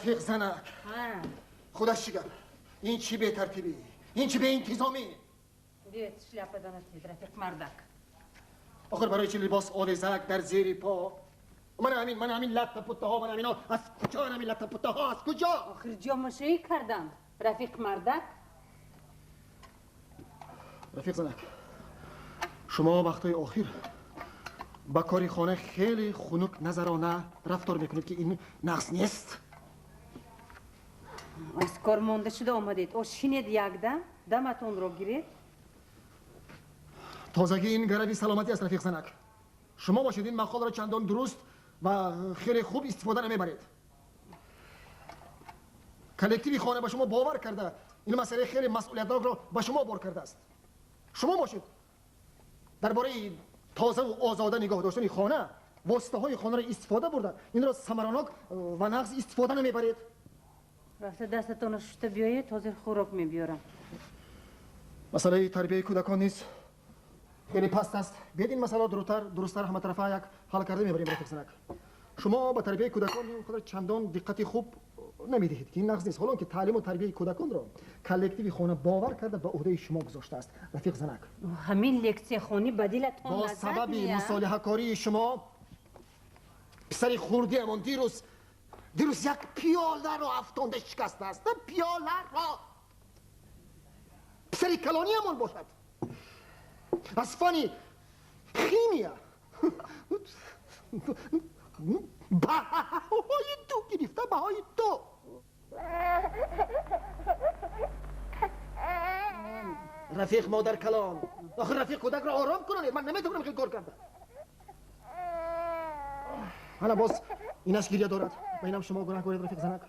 رفیق زنک خودش چیگر این چی به ترتیبی این چی به انتظامی بیت شляпадан اتید رفیق مردک آخر برای چی لباس آویزک در زیر پا من همین لطه پوته ها من همین ها از کجا همین لطه پوته ها از کجا آخر جامعه کردم رفیق مردک رفیق زنک شما وقتای آخر با کاری خانه خیلی خنک نظرانه رفتار میکنید که این نقص نیست از کار مونده شده آمدید او شینید یک دمتون رو گیرید تازگی این گروی سلامتی است رفیق زنک شما باشید این مقال را چندان درست و خیلی خوب استفاده نمیبرید کلکتیوی خانه به شما باور کرده این مسئله خیلی مسئولیتناک را به شما بار کرده است شما باشید درباره تازه و آزاده نگاه داشتن خانه واسطه های خانه را استفاده برده این را ثمراناک و نقص استفاده نمیبرید راسته دستتون رو شته بیایید تازه خوراک میبیارم مسئله تربیه کودکان نیست خیلی پست است بیاید این مسئله درست‌تر همه طرفه یک حل کرده میبریم رفیق زنک شما به تربیه کودکان خود چندان دقت خوب نمیدهید که این نقص نیست حالا که تعلیم و تربیه کودکان را کلکتیوی خانه باور کرده به عهده شما گذاشته است رفیق زنک همین لکچه خانی بدیلتون با سبب مصالحه کاری شما پسر خوردی امان دیروز یک پیاله را افتانده شکسته است پیاله را پسر کلانی امان باشد از فنی خیمیا بهای تو گرفته بهای تو رفیق مادر کلان آخه رفیق کودک را آرام کنید من نمیتونم خیلی کار کردم حالا باز اینش گریه دارد و اینم شما گناه کنید رفیق زنک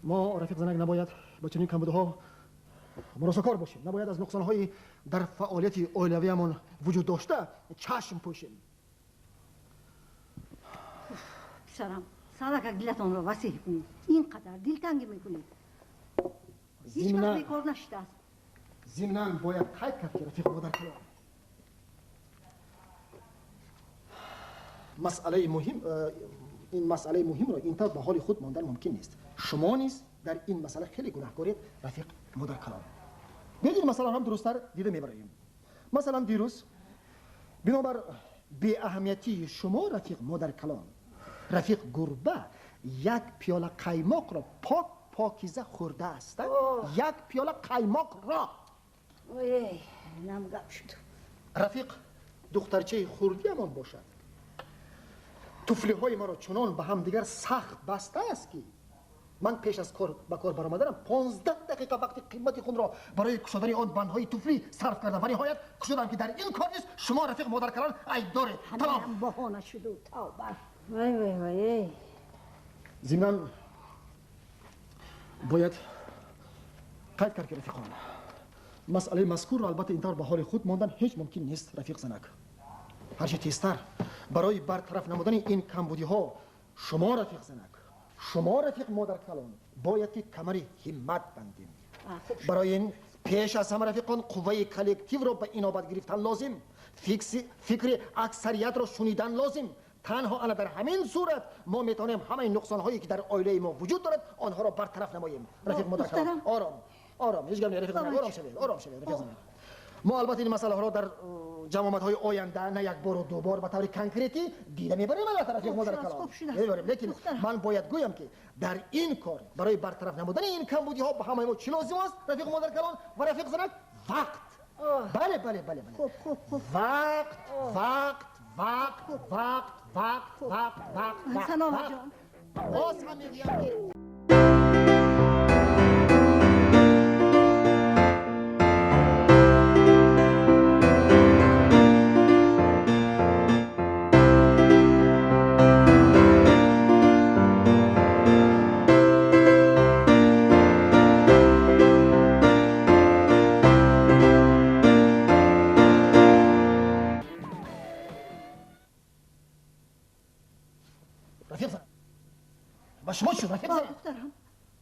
ما رفیق زنک نباید با چنین کمبودها مراسکار باشیم نباید از نقصان‌های در فعالیت اولویه‌مان وجود داشته چشم پوشیم پسرم سالک دلتون رو وسیع کنید اینقدر دلتنگی میکنید هیچ وقت بیکار نشده است ضمناً باید تایید کرد که رفیق مادر کلان این مسئله مهم را اینطور به حال خود ماندن ممکن نیست شما نیز در این مسئله خیلی گناهکارید رفیق مادر کلان بیایید این مسئله هم درست‌تر دیده میبریم مثلا دیروز بنابر بی اهمیتی شما رفیق مادر کلان رفیق گربه یک پیاله قیماق را پاکیزه خورده است یک پیاله قیماق را اوه نمگم شد رفیق دخترچه خوردی امان باشد توفلی های ما را چنان به هم دیگر سخت بسته است که من پیش از کار به کار برآمدنم 15 دقیقه وقتی قیمت خود را برای کشیدن آن بندهای توفلی صرف کردم و نهایت کشیدم که در این کار نیست شما رفیق مادر کلان عیب دارید همین بهانه شد و توبه وای ضمناً باید قید کرد که رفیقان مسئله مذکور را البته اینطور به حال خود ماندن هیچ ممکن نیست رفیق زنک هرچه تیزتر برای برطرف نمودن این کمبودی ها شما رفیق زنک شما رفیق مادر کلان باید که کمر همت بندیم برای این پیش از همه رفیقان قوه کلکتیو را به اینابت گرفتن لازم فکر اکثریت را شنیدن لازم تنها انا در همین صورت ما میتونیم همه نقصان هایی که در عائله ما وجود دارد آنها را برطرف نماییم رفیق مادر کلان آرام هیچ گپ رفیق زنک آرام شوید رفیق زنک ما البته این مسئله ها را در جمعیت های آینده نه یک بار و دو بار به طور کنکریتی دیده میبریم البته رفیق مادر کلان میبریم لیکن من باید گویم که در این کار برای برطرف نمودن این کمبودی ها به همه ما چی لازم است رفیق مادر کلان و رفیق زنک وقت بله وقت سلام جان باز هم میگیم رفیق زنک با شما شو رفیق زنک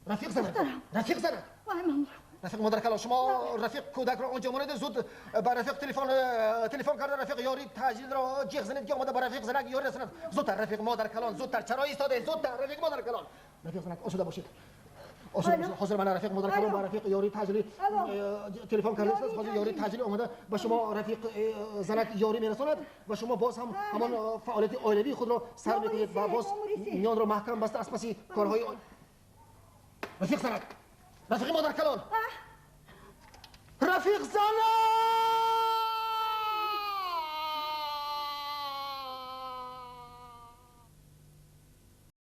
رفیق زنم رفیق زنک وای من رفیق مادر کلان شما رفیق کودک را اونجا مونده زود با رفیق تلفن کرده رفیق یاری تاجیل را جیغ زنید که اومده با رفیق زنک یاری رسند زودتر رفیق مادر کلان زودتر چرا ایستاده زودتر رفیق مادر کلان رفیق زنک آسوده باشید حاضر من رفیق مادر کلان با رفیق یاری تاجیلی تلفن کرده حاضر یاری تاجیلی اومده با شما رفیق زنک یاری میرساند و شما باز هم همان فعالیت عائلوی خود را سر میکنید و باز میان را محکم بسته از پسی کارهای رفیق زنک رفیق مادر کلان رفیق زنک